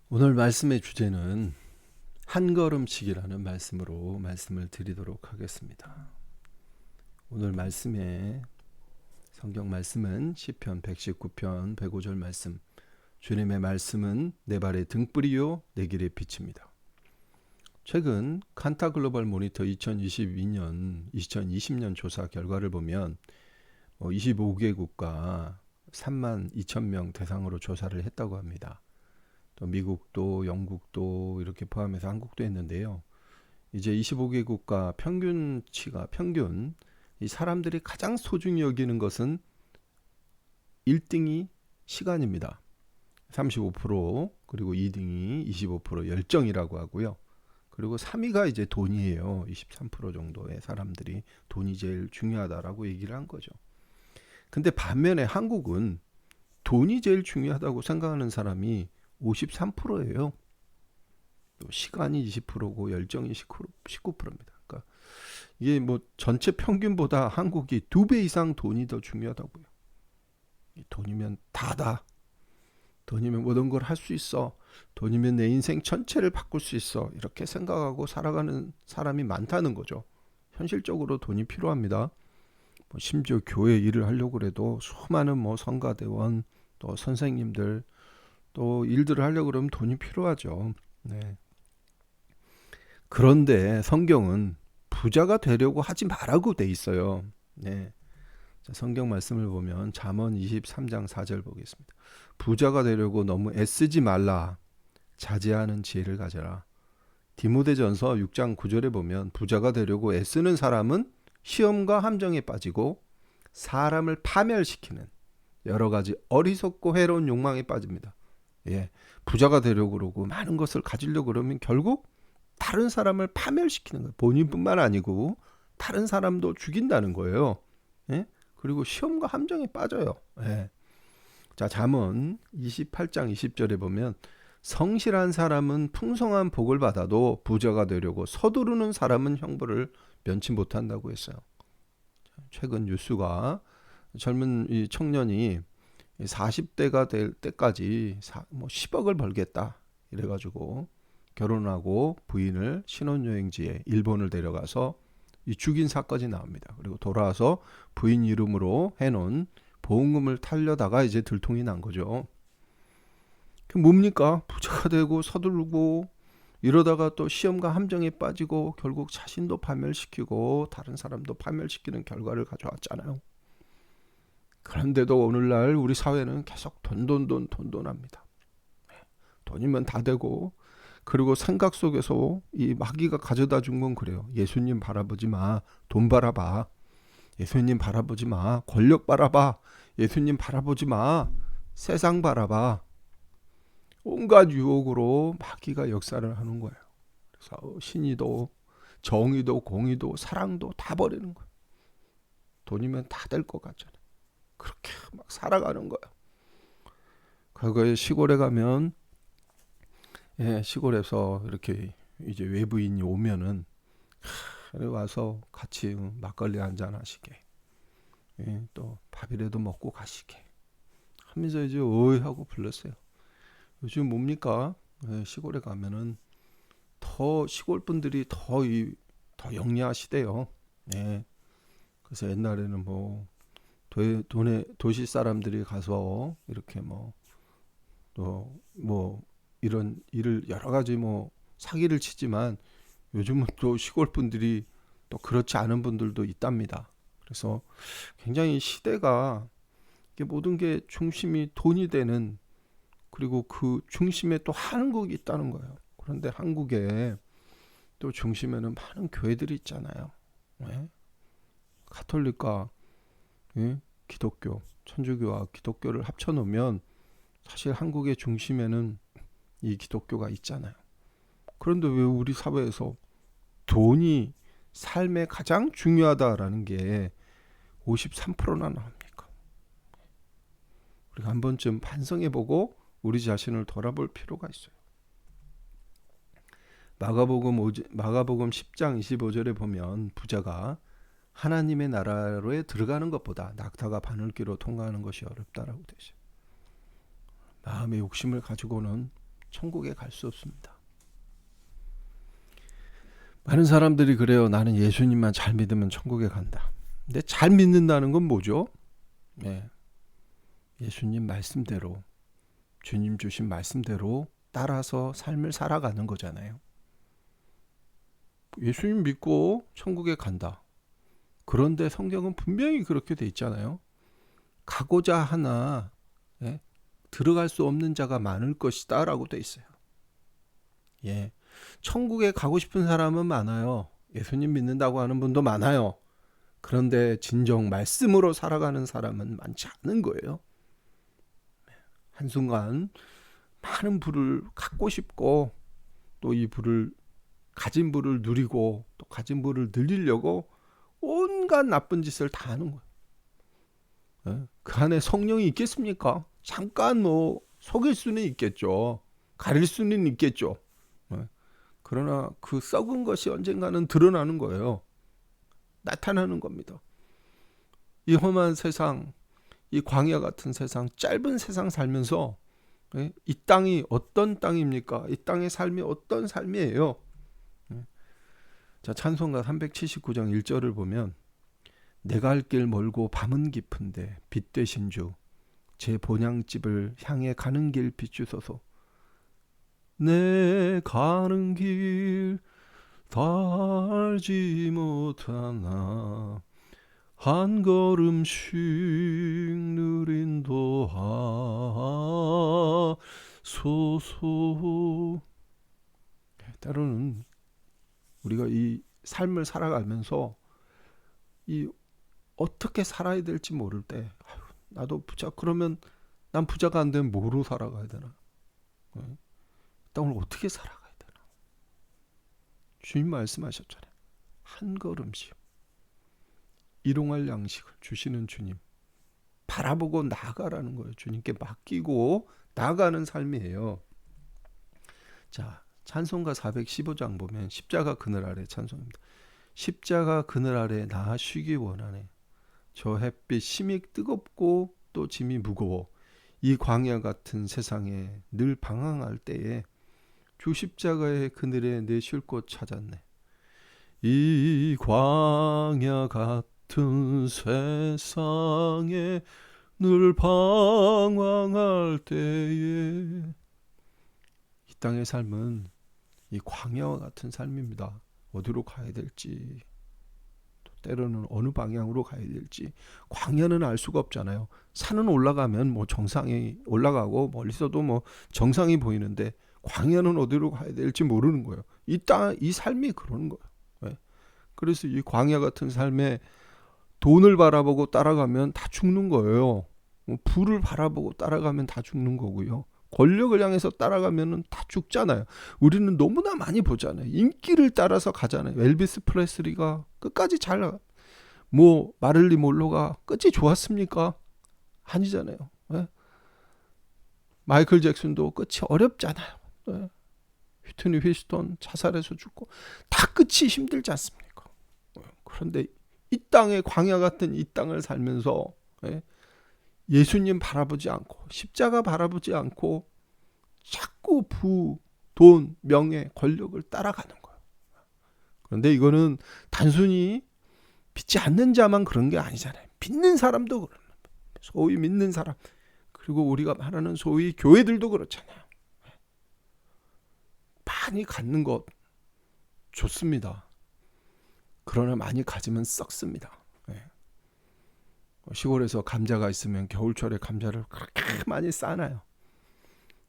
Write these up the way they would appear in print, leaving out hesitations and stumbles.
오늘 말씀의 주제는 한 걸음씩이라는 말씀으로 말씀을 드리도록 하겠습니다. 오늘 말씀의 성경 말씀은 시편 119편 105절 말씀. 주님의 말씀은 내 발의 등불이요 내 길의 빛입니다. 최근 칸타 글로벌 모니터 2020년 조사 결과를 보면 25개국과 3만 2천 명 대상으로 조사를 했다고 합니다. 또 미국도 영국도 이렇게 포함해서 한국도 했는데요. 이제 25개국가 평균 이 사람들이 가장 소중히 여기는 것은 1등이 시간입니다. 35%, 그리고 2등이 25% 열정이라고 하고요. 그리고 3위가 이제 돈이에요. 23% 정도의 사람들이 돈이 제일 중요하다라고 얘기를 한 거죠. 근데 반면에 한국은 돈이 제일 중요하다고 생각하는 사람이 53%예요. 또 시간이 20%고 열정이 19%입니다. 그러니까 이게 뭐 전체 평균보다 한국이 2배 이상 돈이 더 중요하다고요. 돈이면 다다. 돈이면 모든 걸 할 수 있어. 돈이면 내 인생 전체를 바꿀 수 있어. 이렇게 생각하고 살아가는 사람이 많다는 거죠. 현실적으로 돈이 필요합니다. 심지어 교회 일을 하려고 해도 수많은 성가대원, 또 선생님들, 또 일들을 하려고 그러면 돈이 필요하죠. 네. 그런데 성경은 부자가 되려고 하지 말라고 돼 있어요. 네. 자, 성경 말씀을 보면 잠언 23장 4절 보겠습니다. 부자가 되려고 너무 애쓰지 말라. 자제하는 지혜를 가져라. 디모데전서 6장 9절에 보면 부자가 되려고 애쓰는 사람은 시험과 함정에 빠지고 사람을 파멸시키는 여러 가지 어리석고 해로운 욕망에 빠집니다. 예, 부자가 되려고 그러고 많은 것을 가지려고 그러면 결국 다른 사람을 파멸시키는 거예요. 본인뿐만 아니고 다른 사람도 죽인다는 거예요. 예? 그리고 시험과 함정에 빠져요. 예. 자, 잠언 28장 20절에 보면 성실한 사람은 풍성한 복을 받아도 부자가 되려고 서두르는 사람은 형벌을 면치 못한다고 했어요. 최근 뉴스가 젊은 이 청년이 40대가 될 때까지 10억을 벌겠다 이래가지고 결혼하고 부인을 신혼여행지에 일본을 데려가서 죽인 사건이 나옵니다. 그리고 돌아와서 부인 이름으로 해놓은 보험금을 타려다가 이제 들통이 난 거죠. 그 뭡니까? 부자가 되고 서두르고 이러다가 또 시험과 함정에 빠지고 결국 자신도 파멸시키고 다른 사람도 파멸시키는 결과를 가져왔잖아요. 그런데도 오늘날 우리 사회는 계속 돈합니다. 돈이면 다 되고, 그리고 생각 속에서 이 마귀가 가져다 준 건 그래요. 예수님 바라보지 마. 돈 바라봐. 예수님 바라보지 마. 권력 바라봐. 예수님 바라보지 마. 세상 바라봐. 온갖 유혹으로 마귀가 역사를 하는 거예요. 그래서 신의도 정의도 공의도 사랑도 다 버리는 거예요. 돈이면 다 될 것 같잖아요. 그렇게 막 살아가는 거예요. 과거에 시골에 가면 시골에서 이렇게 이제 외부인이 오면은 와서 같이 막걸리 한잔 하시게, 또 밥이라도 먹고 가시게 하면서 이제 어이 하고 불렀어요. 요즘 뭡니까? 시골에 가면은 더 시골 분들이 더 영리하시대요. 네. 그래서 옛날에는 도시 사람들이 가서 이렇게 또 이런 일을 여러 가지 사기를 치지만 요즘은 또 시골 분들이 또 그렇지 않은 분들도 있답니다. 그래서 굉장히 시대가 모든 게 중심이 돈이 되는, 그리고 그 중심에 또 한국이 있다는 거예요. 그런데 한국에 또 중심에는 많은 교회들이 있잖아요. 네? 가톨릭과 기독교, 천주교와 기독교를 합쳐놓으면 사실 한국의 중심에는 이 기독교가 있잖아요. 그런데 왜 우리 사회에서 돈이 삶에 가장 중요하다라는 게 53%나 나옵니까? 우리가 한 번쯤 반성해보고 우리 자신을 돌아볼 필요가 있어요. 마가복음 10장 25절에 보면 부자가 하나님의 나라로에 들어가는 것보다 낙타가 바늘길로 통과하는 것이 어렵다라고 되죠. 마음의 욕심을 가지고는 천국에 갈 수 없습니다. 많은 사람들이 그래요. 나는 예수님만 잘 믿으면 천국에 간다. 근데 잘 믿는다는 건 뭐죠? 네. 예수님 말씀대로, 주님 주신 말씀대로 따라서 삶을 살아가는 거잖아요. 예수님 믿고 천국에 간다. 그런데 성경은 분명히 그렇게 돼 있잖아요. 가고자 하나 예? 들어갈 수 없는 자가 많을 것이다 라고 돼 있어요. 예. 천국에 가고 싶은 사람은 많아요. 예수님 믿는다고 하는 분도 많아요. 그런데 진정 말씀으로 살아가는 사람은 많지 않은 거예요. 한순간 많은 부를 갖고 싶고 또 이 부를 가진 부를 누리고 또 가진 부를 늘리려고 온갖 나쁜 짓을 다 하는 거예요. 그 안에 성령이 있겠습니까? 잠깐 뭐 속일 수는 있겠죠. 가릴 수는 있겠죠. 그러나 그 썩은 것이 언젠가는 드러나는 거예요. 나타나는 겁니다. 이 험한 세상, 이 광야 같은 세상, 짧은 세상 살면서 이 땅이 어떤 땅입니까? 이 땅의 삶이 어떤 삶이에요? 자, 찬송가 379장 1절을 보면 내가 갈 길 멀고 밤은 깊은데 빛 되신 주 제 본향집을 향해 가는 길 비추소서. 내 가는 길 달지 못하나 한 걸음씩 느린도하소서. 때로는 우리가 이 삶을 살아가면서 이 어떻게 살아야 될지 모를 때 나도 부자 그러면 난 부자가 안 되면 뭐로 살아가야 되나? 이 땅을 어떻게 살아가야 되나? 주님 말씀하셨잖아요. 한 걸음씩 일용할 양식을 주시는 주님 바라보고 나아가라는 거예요. 주님께 맡기고 나아가는 삶이에요. 자, 찬송가 415장 보면 십자가 그늘 아래 찬송입니다. 십자가 그늘 아래 나 쉬기 원하네. 저 햇빛 심히 뜨겁고 또 짐이 무거워. 이 광야 같은 세상에 늘 방황할 때에 주 십자가의 그늘에 내 쉴 곳 찾았네. 이 광야 같은 세상에 늘 방황할 때에 이 땅의 삶은 이 광야와 같은 삶입니다. 어디로 가야 될지 또 때로는 어느 방향으로 가야 될지 광야는 알 수가 없잖아요. 산은 올라가면 뭐 정상이 올라가고 멀리서도 뭐 정상이 보이는데 광야는 어디로 가야 될지 모르는 거예요. 이 삶이 그러는 거예요. 네. 그래서 이 광야 같은 삶에 돈을 바라보고 따라가면 다 죽는 거예요. 부를 바라보고 따라가면 다 죽는 거고요. 권력을 향해서 따라가면 다 죽잖아요. 우리는 너무나 많이 보잖아요. 인기를 따라서 가잖아요. 엘비스 프레슬리가 끝까지 잘, 뭐 마릴린 monroe가 끝이 좋았습니까? 아니잖아요. 네? 마이클 잭슨도 끝이 어렵잖아요. 네? 휘트니 휴스턴 자살해서 죽고 다 끝이 힘들지 않습니까? 그런데 이 땅의 광야 같은 이 땅을 살면서 예수님 바라보지 않고 십자가 바라보지 않고 자꾸 부, 돈, 명예, 권력을 따라가는 거예요. 그런데 이거는 단순히 믿지 않는 자만 그런 게 아니잖아요. 믿는 사람도 그런 거예요. 소위 믿는 사람 그리고 우리가 말하는 소위 교회들도 그렇잖아요. 많이 갖는 것 좋습니다. 그러나 많이 가지면 썩습니다. 시골에서 감자가 있으면 겨울철에 감자를 그렇게 많이 싸놔요.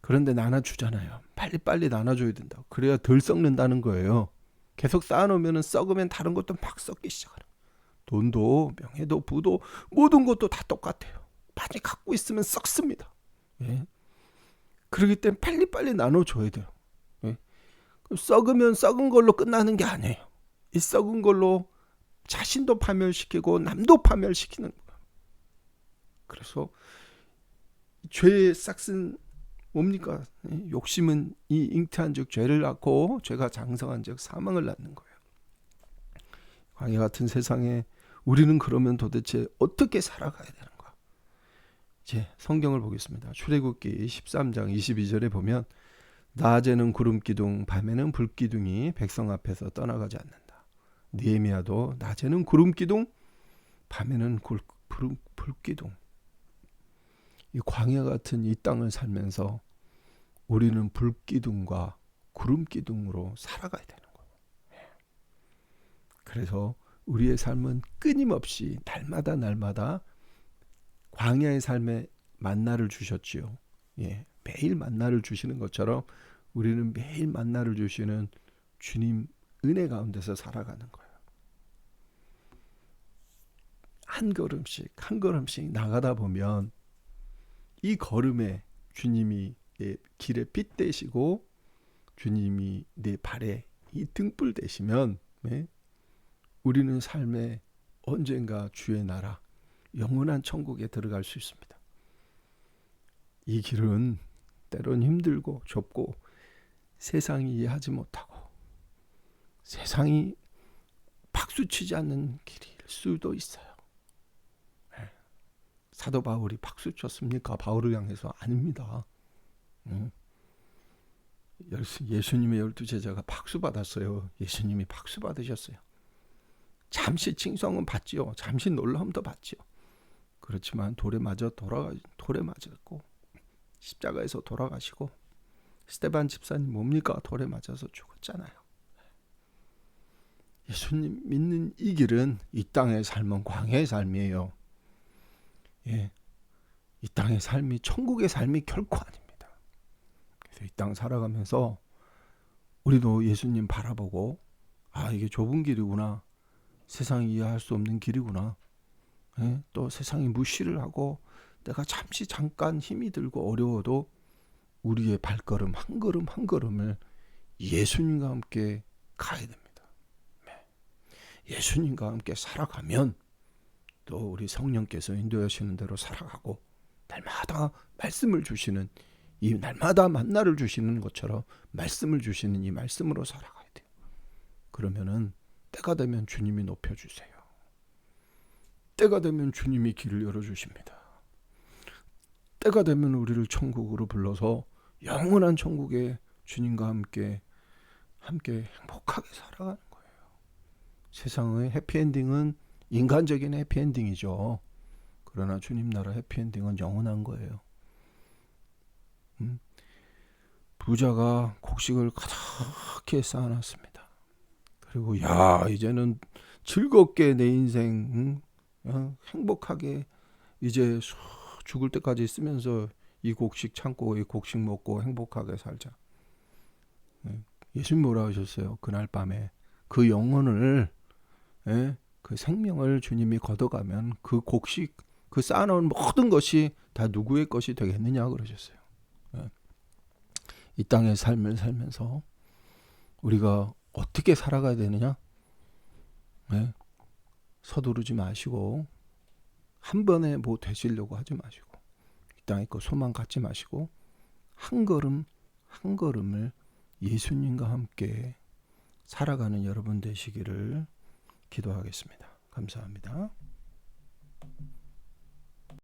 그런데 나눠주잖아요. 빨리빨리 나눠줘야 된다고. 그래야 덜 썩는다는 거예요. 계속 쌓아놓으면 썩으면 다른 것도 막 썩기 시작하는 거예요. 돈도 명예도 부도 모든 것도 다 똑같아요. 많이 갖고 있으면 썩습니다. 그렇기 때문에 빨리빨리 나눠줘야 돼요. 썩으면 썩은 걸로 끝나는 게 아니에요. 이 썩은 걸로 자신도 파멸시키고 남도 파멸시키는 거예요. 그래서 죄의 싹슨 뭡니까? 욕심은 이 잉태한 즉 죄를 낳고 죄가 장성한 즉 사망을 낳는 거예요. 광야 같은 세상에 우리는 그러면 도대체 어떻게 살아가야 되는가? 이제 성경을 보겠습니다. 출애굽기 13장 22절에 보면 낮에는 구름 기둥, 밤에는 불 기둥이 백성 앞에서 떠나가지 않는다. 느헤미야도 낮에는 구름 기둥, 밤에는 불 기둥. 이 광야 같은 이 땅을 살면서 우리는 불 기둥과 구름 기둥으로 살아가야 되는 거예요. 그래서 우리의 삶은 끊임없이 날마다 광야의 삶에 만나를 주셨지요. 예, 매일 만나를 주시는 것처럼 우리는 매일 만나를 주시는 주님 은혜 가운데서 살아가는 거예요. 한 걸음씩 나가다 보면 이 걸음에 주님이 내 길에 빛 되시고 주님이 내 발에 이 등불 되시면 우리는 삶에 언젠가 주의 나라 영원한 천국에 들어갈 수 있습니다. 이 길은 때론 힘들고 좁고 세상이 이해하지 못하고 세상이 박수치지 않는 길일 수도 있어요. 사도 바울이 박수쳤습니까? 바울을 향해서 아닙니다. 예수님의 12제자가 박수 받았어요. 예수님이 박수 받으셨어요. 잠시 칭송은 받지요. 잠시 놀라움도 받지요. 그렇지만 돌에 맞았고 십자가에서 돌아가시고 스데반 집사님 뭡니까? 돌에 맞아서 죽었잖아요. 예수님 믿는 이 길은 이 땅의 삶은 광야의 삶이에요. 예, 이 땅의 삶이 천국의 삶이 결코 아닙니다. 그래서 이 땅 살아가면서 우리도 예수님 바라보고 이게 좁은 길이구나. 세상이 이해할 수 없는 길이구나. 또 세상이 무시를 하고 내가 잠깐 힘이 들고 어려워도 우리의 발걸음 한 걸음을 예수님과 함께 가야 됩니다. 예수님과 함께 살아가면 또 우리 성령께서 인도하시는 대로 살아가고 날마다 말씀을 주시는 이 날마다 만나를 주시는 것처럼 말씀을 주시는 이 말씀으로 살아가야 돼요. 그러면은 때가 되면 주님이 높여주세요. 때가 되면 주님이 길을 열어주십니다. 때가 되면 우리를 천국으로 불러서 영원한 천국에 주님과 함께 행복하게 살아가는 거예요. 세상의 해피엔딩은 인간적인 해피엔딩이죠. 그러나 주님 나라 해피엔딩은 영원한 거예요. 부자가 곡식을 가득히 쌓아놨습니다. 그리고 이제는 즐겁게 내 인생 행복하게 이제 죽을 때까지 쓰면서 이 곡식 참고 이 곡식 먹고 행복하게 살자. 예수님 뭐라 하셨어요? 그날 밤에 그 영혼을 그 생명을 주님이 걷어가면 그 곡식 그 쌓아놓은 모든 것이 다 누구의 것이 되겠느냐 그러셨어요. 이 땅의 삶을 살면서 우리가 어떻게 살아가야 되느냐? 서두르지 마시고 한 번에 뭐 되시려고 하지 마시고 이 땅에 거 소망 갖지 마시고 한 걸음을 예수님과 함께 살아가는 여러분 되시기를 기도하겠습니다. 감사합니다.